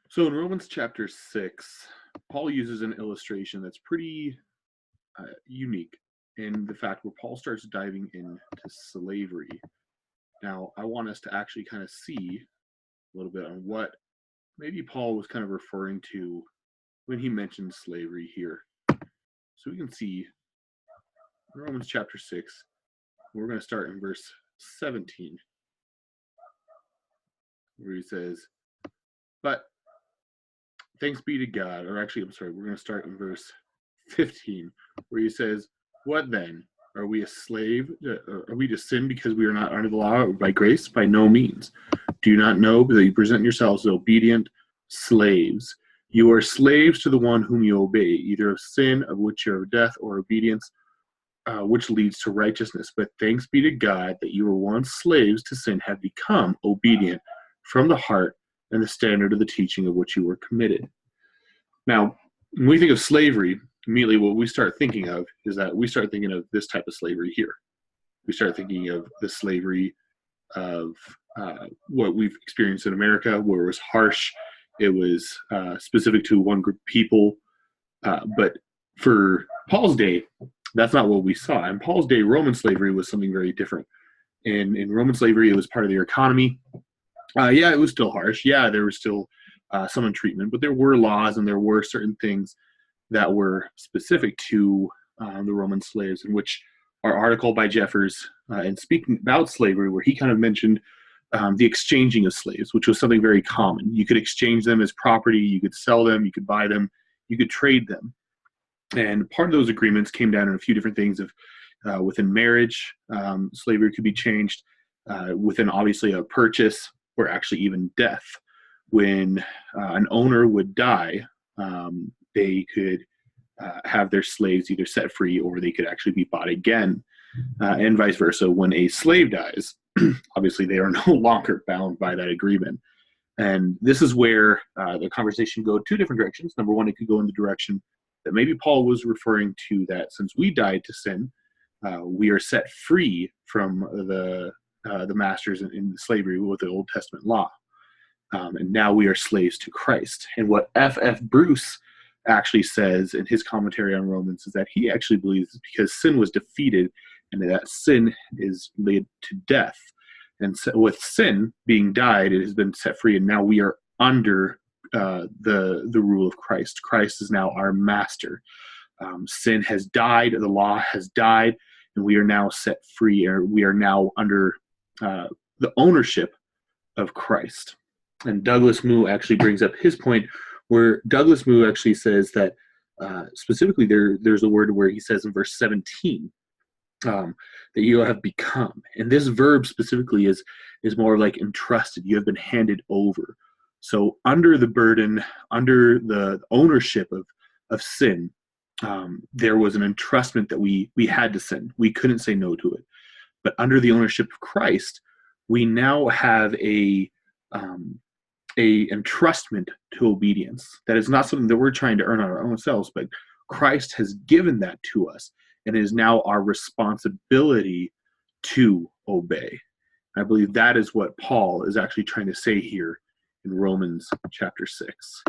So in Romans chapter 6, Paul uses an illustration that's pretty unique in the fact where Paul starts diving into slavery. Now, I want us to actually kind of see a little bit on what maybe Paul was kind of referring to when he mentioned slavery here. So we can see in Romans chapter 6, we're going to start in verse 17, where he says, "But thanks be to God," or actually, I'm sorry, we're going to start in verse 15, where he says, "What then? Are we a slave? Are we to sin because we are not under the law or by grace? By no means. Do you not know that you present yourselves as obedient slaves? You are slaves to the one whom you obey, either of sin, of which you are of death, or obedience, which leads to righteousness. But thanks be to God that you were once slaves to sin, have become obedient from the heart and the standard of the teaching of which you were committed." Now, when we think of slavery, immediately what we start thinking of is that we start thinking of this type of slavery here. We start thinking of the slavery of what we've experienced in America, where it was harsh, it was specific to one group of people. But for Paul's day, that's not what we saw. In Paul's day, Roman slavery was something very different. In Roman slavery, it was part of their economy. Yeah, it was still harsh. Yeah, there was still some treatment, but there were laws and there were certain things that were specific to the Roman slaves, in which our article by Jeffers, in speaking about slavery, where he kind of mentioned the exchanging of slaves, which was something very common. You could exchange them as property, you could sell them, you could buy them, you could trade them. And part of those agreements came down in a few different things of within marriage, slavery could be changed, within obviously a purchase, or actually even death. When an owner would die, they could have their slaves either set free or they could actually be bought again, and vice versa. When a slave dies, obviously they are no longer bound by that agreement. And this is where the conversation go two different directions. Number one, it could go in the direction that maybe Paul was referring to, that since we died to sin, we are set free from the masters in slavery with the Old Testament law. And now we are slaves to Christ. And what F.F. Bruce actually says in his commentary on Romans is that he actually believes it's because sin was defeated and that sin is led to death. And so with sin being died, it has been set free, and now we are under the rule of Christ. Christ is now our master. Sin has died, the law has died, and we are now set free, or we are now under the ownership of Christ. And Douglas Moo actually brings up his point, where Douglas Moo actually says that specifically there's a word where he says in verse 17 that you have become. And this verb specifically is more like entrusted. You have been handed over. So under the burden, under the ownership of sin, there was an entrustment that we had to sin. We couldn't say no to it. But under the ownership of Christ, we now have a entrustment to obedience. That is not something that we're trying to earn on our own selves, but Christ has given that to us, and it is now our responsibility to obey. I believe that is what Paul is actually trying to say here in Romans chapter 6.